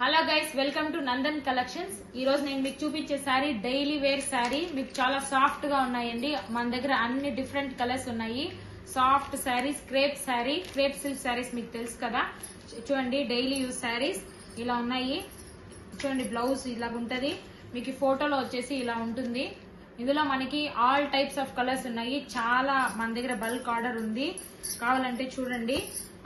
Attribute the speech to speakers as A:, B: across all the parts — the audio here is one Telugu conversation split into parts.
A: Hello guys, welcome to Nandan collections. ఈ రోజు నేను మీకు చూపించే శారీ డైలీ వేర్ శారీ. మీకు చాలా సాఫ్ట్ గా ఉన్నాయండి. మన దగ్గర అన్ని డిఫరెంట్ కలర్స్ ఉన్నాయి. Soft saris, crepe sari, crepe silk saris మీకు తెలుసు కదా. చూడండి, డైలీ యూజ్ శారీస్ ఇలా ఉన్నాయి. చూడండి, బ్లౌజ్ ఇలా ఉంటది. మీకు ఫోటోలో వచ్చేసి ఇలా ఉంటుంది. ఇందులో మనకి ఆల్ టైప్స్ ఆఫ్ కలర్స్ ఉన్నాయి. చాలా మన దగ్గర బల్క్ ఆర్డర్ ఉంది. కావాలంటే చూడండి,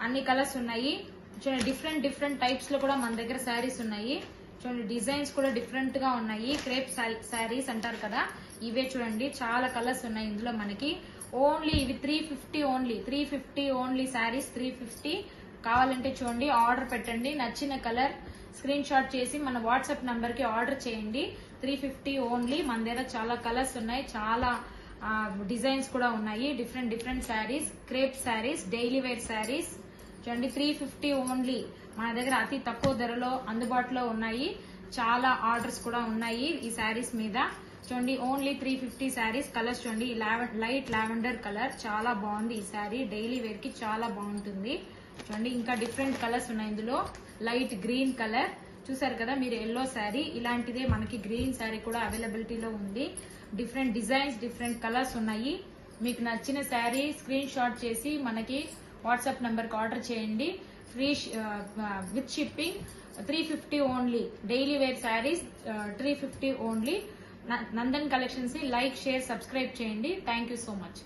A: అన్ని కలర్స్ ఉన్నాయి. చూడండి, డిఫరెంట్ టైప్స్ లో కూడా మన దగ్గర శారీస్ ఉన్నాయి. చూడండి, డిజైన్స్ కూడా డిఫరెంట్ గా ఉన్నాయి. క్రేప్ శారీస్ అంటారు కదా, ఇవే చూడండి. చాలా కలర్స్ ఉన్నాయి ఇందులో మనకి. ఓన్లీ ఇవి 350 ఓన్లీ శారీస్ 350. కావాలంటే చూడండి, ఆర్డర్ పెట్టండి. నచ్చిన కలర్ స్క్రీన్ షాట్ చేసి మన వాట్సాప్ నంబర్ కి ఆర్డర్ చేయండి. 350 ఓన్లీ. మన దగ్గర చాలా కలర్స్ ఉన్నాయి, చాలా డిజైన్స్ కూడా ఉన్నాయి. Different saris, crepe saris, daily wear saris. చూడండి, 350 ఓన్లీ. మన దగ్గర అతి తక్కువ ధరలో అందుబాటులో ఉన్నాయి. చాలా ఆర్డర్స్ కూడా ఉన్నాయి ఈ శారీస్ మీద. చూడండి, ఓన్లీ 350 శారీస్. కలర్స్ చూడండి, లైట్ లావెండర్ కలర్ చాలా బాగుంది. ఈ శారీ డైలీ వేర్ కి చాలా బాగుంటుంది. చూడండి, ఇంకా డిఫరెంట్ కలర్స్ ఉన్నాయి ఇందులో. లైట్ గ్రీన్ కలర్ చూసారు కదా మీరు, ఎల్లో శారీ. ఇలాంటిదే మనకి గ్రీన్ శారీ కూడా అవైలబిలిటీలో ఉంది. డిఫరెంట్ డిజైన్స్, డిఫరెంట్ కలర్స్ ఉన్నాయి. మీకు నచ్చిన శారీ స్క్రీన్ షాట్ చేసి మనకి వాట్సాప్ నంబర్ కి ఆర్డర్ చేయండి. Free with shipping. 350 only. Daily wear saris 350 only. Nandan collections ని లైక్, షేర్, సబ్స్క్రైబ్ చేయండి. Thank you so much.